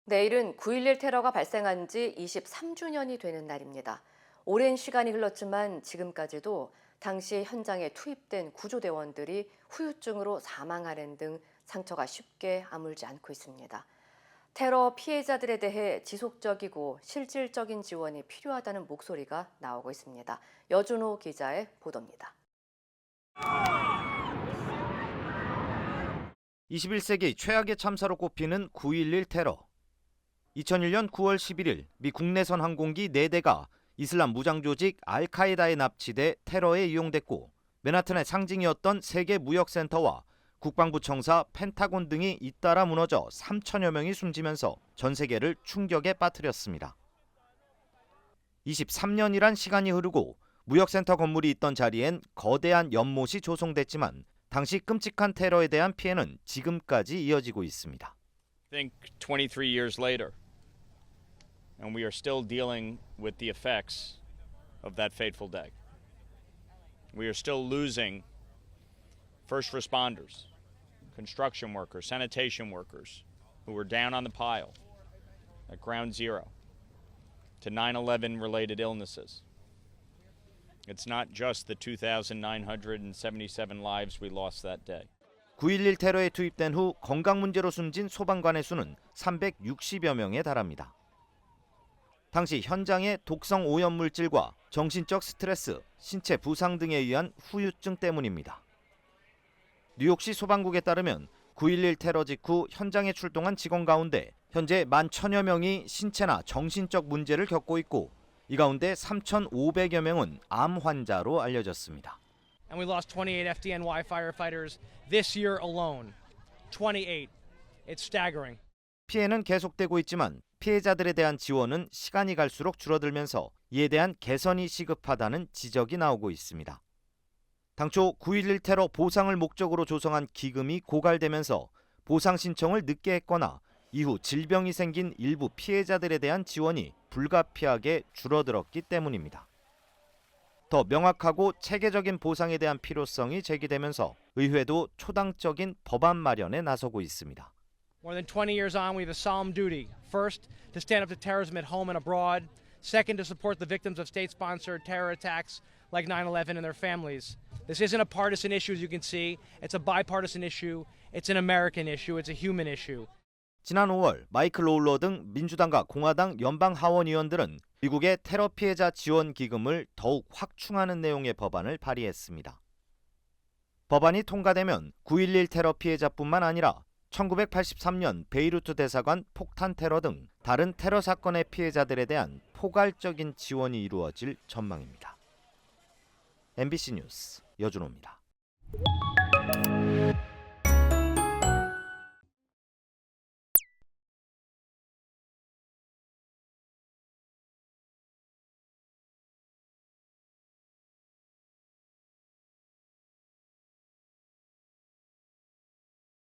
내일은 9.11 테러가 발생한 지 23주년이 되는 날입니다. 오랜 시간이 흘렀지만 지금까지도 당시 현장에 투입된 구조대원들이 후유증으로 사망하는 등 상처가 쉽게 아물지 않고 있습니다. 테러 피해자들에 대해 지속적이고 실질적인 지원이 필요하다는 목소리가 나오고 있습니다. 여준호 기자의 보도입니다. 21세기 최악의 참사로 꼽히는 9.11 테러. 2001년 9월 11일 미 국내선 항공기 4대가 이슬람 무장 조직 알카에다에 납치돼 테러에 이용됐고, 맨하튼의 상징이었던 세계 무역센터와 국방부 청사 펜타곤 등이 잇따라 무너져 3천여 명이 숨지면서 전 세계를 충격에 빠뜨렸습니다. 23년이란 시간이 흐르고 무역센터 건물이 있던 자리엔 거대한 연못이 조성됐지만 당시 끔찍한 테러에 대한 피해는 지금까지 이어지고 있습니다. I think 23 years later, and we are still dealing with the effects of that fateful day. We are still losing first responders, construction workers, sanitation workers who were down on the pile at ground zero, to 9/11 related illnesses. It's not just the 2,977 lives we lost that day. 9.11 테러에 투입된 후 건강 문제로 숨진 소방관의 수는 360여 명에 달합니다. 당시 현장의 독성 오염 물질과 정신적 스트레스, 신체 부상 등에 의한 후유증 때문입니다. 뉴욕시 소방국에 따르면 9.11 테러 직후 현장에 출동한 직원 가운데 현재 11,000여 명이 신체나 정신적 문제를 겪고 있고, 이 가운데 3,500여 명은 암 환자로 알려졌습니다. And we lost 28 FDNY firefighters this year alone. 28. It's staggering. 피해는 계속되고 있지만 피해자들에 대한 지원은 시간이 갈수록 줄어들면서 이에 대한 개선이 시급하다는 지적이 나오고 있습니다. 당초 9.11 테러 보상을 목적으로 조성한 기금이 고갈되면서 보상 신청을 늦게 했거나 이후 질병이 생긴 일부 피해자들에 대한 지원이 불가피하게 줄어들었기 때문입니다. 더 명확하고 체계적인 보상에 대한 필요성이 제기되면서 의회도 초당적인 법안 마련에 나서고 있습니다. More than 20 years on, we have a solemn duty. First, to stand up to terrorism at home and abroad. Second, to support the victims of state-sponsored terror attacks like 9/11 and their families. This isn't a partisan issue, as you can see. It's a bipartisan issue. It's an American issue. It's a human issue. 지난 5월 마이클 로울러 등 민주당과 공화당 연방 하원 의원들은 미국의 테러 피해자 지원 기금을 더욱 확충하는 내용의 법안을 발의했습니다. 법안이 통과되면 9.11 테러 피해자뿐만 아니라 1983년 베이루트 대사관 폭탄 테러 등 다른 테러 사건의 피해자들에 대한 포괄적인 지원이 이루어질 전망입니다. MBC 뉴스 여준호입니다.